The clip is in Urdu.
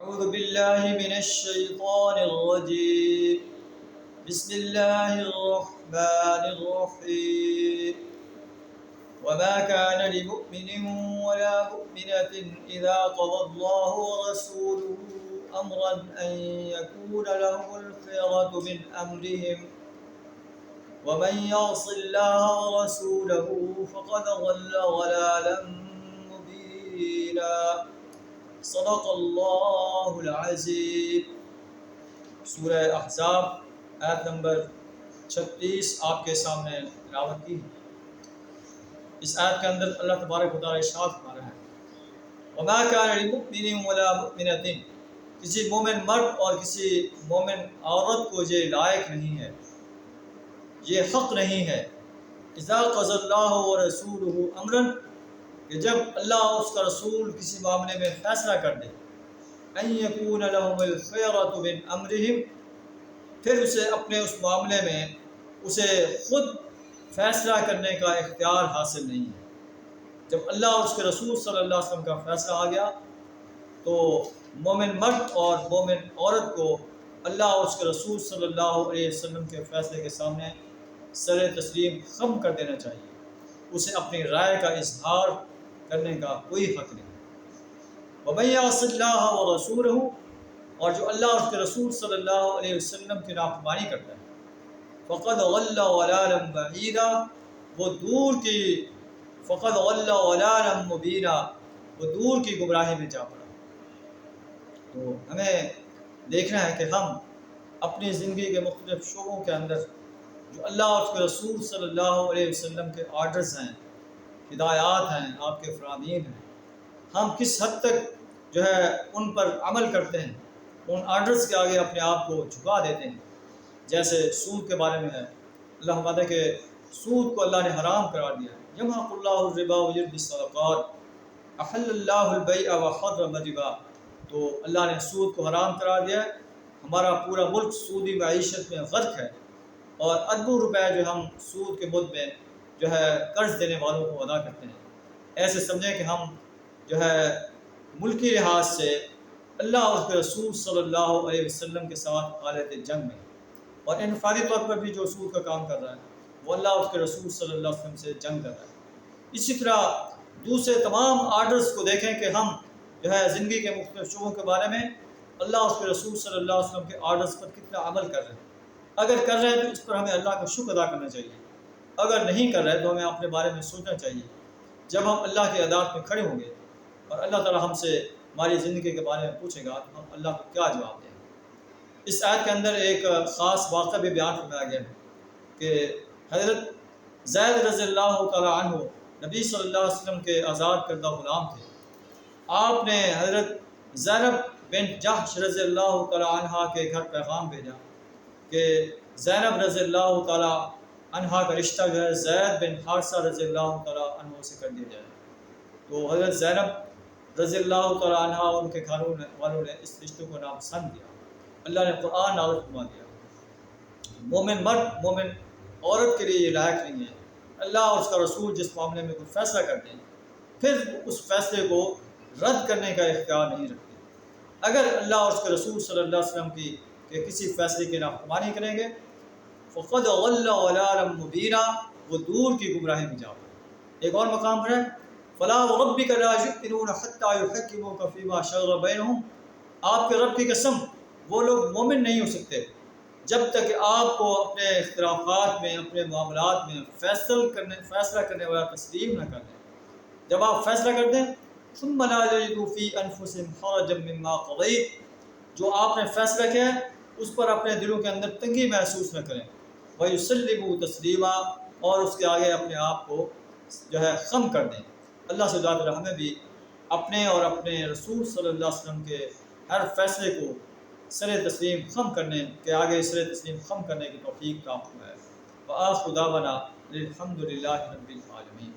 أعوذ بالله من الشيطان الرجيم بسم الله الرحمن الرحيم وما كان لمؤمن ولا مؤمنة إذا قضى الله ورسوله أمرا أن يكون لهم الخيرة من أمرهم ومن يعص الله ورسوله فقد ضل ضلالا مبينا صدق اللہ العظیم۔ سورہ احزاب آیت نمبر 36 آپ کے سامنے تلاوت کی ہے۔ اس آیت کے اندر اللہ تبارک و تعالیٰ ارشاد فرما رہا ہے وما كان لمؤمن ولا مؤمنة، کسی مومن مرد اور کسی مومن عورت کو یہ لائق نہیں ہے، یہ حق نہیں ہے، اذا قضى اللہ ورسولہ امرا، کہ جب اللہ اور اس کا رسول کسی معاملے میں فیصلہ کر دے، ان یکون لهم الخیرۃ من امرہم، پھر اسے اپنے اس معاملے میں اسے خود فیصلہ کرنے کا اختیار حاصل نہیں ہے۔ جب اللہ اور اس کے رسول صلی اللہ علیہ وسلم کا فیصلہ آ گیا تو مومن مرد اور مومن عورت کو اللہ اور اس کے رسول صلی اللہ علیہ وسلم کے فیصلے کے سامنے سر تسلیم خم کر دینا چاہیے، اسے اپنی رائے کا اظہار کرنے کا کوئی حق نہیں۔ وَمَن يَعْصِ اللَّهَ وَرَسُولَهُ، اور جو اللہ اور اس کے رسول صلی اللہ علیہ وسلم کی نافرمانی کرتا ہے، فَقَدْ ضَلَّ ضَلَالًا بَعِيدًا، وہ دور کی فَقَدْ ضَلَّ ضَلَالًا مُبِينًا، وہ دور کی گمراہی میں جا پڑا۔ تو ہمیں دیکھنا ہے کہ ہم اپنی زندگی کے مختلف شعبوں کے اندر جو اللہ اور اس کے رسول صلی اللہ علیہ وسلم کے آرڈرز ہیں، ہدایات ہیں، آپ کے فرامین ہیں، ہم کس حد تک جو ہے ان پر عمل کرتے ہیں، ان آرڈرز کے آگے اپنے آپ کو جھکا دیتے ہیں۔ جیسے سود کے بارے میں ہے، اللہ فرماتا ہے کہ سود کو اللہ نے حرام قرار دیا ہے، یمحق اللہ الربا ویربی الصدقات، احل اللہ البیع وحرم الربا، تو اللہ نے سود کو حرام قرار دیا ہے۔ ہمارا پورا ملک سودی معیشت میں غرق ہے، اور اربوں روپے جو ہم سود کے مد میں جو ہے قرض دینے والوں کو ادا کرتے ہیں۔ ایسے سمجھیں کہ ہم جو ہے ملکی لحاظ سے اللہ اور اس کے رسول صلی اللہ علیہ وسلم کے ساتھ حالت جنگ میں، اور انفرادی طور پر بھی جو سود کا کام کر رہا ہے وہ اللہ اور اس کے رسول صلی اللہ علیہ وسلم سے جنگ کر رہا ہے۔ اسی طرح دوسرے تمام آرڈرز کو دیکھیں کہ ہم جو ہے زندگی کے مختلف شعبوں کے بارے میں اللہ اور اس کے رسول صلی اللہ علیہ وسلم کے آرڈرز پر کتنا عمل کر رہے ہیں۔ اگر کر رہے ہیں تو اس پر ہمیں اللہ کا شکر ادا کرنا چاہیے، اگر نہیں کر رہے تو ہمیں اپنے بارے میں سوچنا چاہیے۔ جب ہم اللہ کی عدالت میں کھڑے ہوں گے اور اللہ تعالیٰ ہم سے ہماری زندگی کے بارے میں پوچھے گا تو ہم اللہ کو کیا جواب دیں گے۔ اس آیت کے اندر ایک خاص واقعہ بھی بیان فرمایا گیا ہے کہ حضرت زید رضی اللہ تعالیٰ عنہ نبی صلی اللہ علیہ وسلم کے آزاد کردہ غلام تھے۔ آپ نے حضرت زینب بنت جحش رضی اللہ تعالیٰ عنہ کے گھر پیغام بھیجا کہ زینب رضی اللہ تعالیٰ عنہ کا رشتہ جو ہے زید بن حارثہ رضی اللہ تعالیٰ عنہ سے کر دیا جائے۔ تو حضرت زینب رضی اللہ تعالیٰ عنہ اور ان کے گھر والوں نے اس رشتے کو ناپسند کیا۔ اللہ نے قرآن نازل فرما دیا مومن مرد مومن عورت کے لیے یہ لائق نہیں ہے، اللہ اور اس کا رسول جس معاملے میں کوئی فیصلہ کرتے ہیں پھر اس فیصلے کو رد کرنے کا اختیار نہیں رکھتے۔ اگر اللہ اور اس کے رسول صلی اللہ علیہ وسلم کی کہ کسی فیصلے کی نافرمانی کریں گے فقد ضل ضلالا مبینا، وہ دور کی گمراہی میں جا پڑے۔ ایک اور مقام پر ہے فلا وربک لا یؤمنون حتی یحکموک فیما شجر بینہم، آپ کے رب کی قسم وہ لوگ مومن نہیں ہو سکتے جب تک کہ آپ کو اپنے اختلافات میں اپنے معاملات میں فیصلہ کرنے والا تسلیم نہ کر دیں۔ جب آپ فیصلہ کر دیں ثم لا یجدوا فی انفسہم حرجا مما قضیت، جو آپ نے فیصلہ کیا ہے اس پر اپنے دلوں کے اندر تنگی محسوس نہ کریں، وَيُسَلِّمُوا تَسْلِيمًا، اور اس کے آگے اپنے آپ کو جو ہے خم کر دیں۔ اللہ سے دعا ہمیں بھی اپنے اور اپنے رسول صلی اللہ علیہ وسلم کے ہر فیصلے کو سر تسلیم خم کرنے کے آگے سر تسلیم خم کرنے کی توفیق عطا فرمائے۔ وآخر دعوانا الحمد للہ رب العالمین۔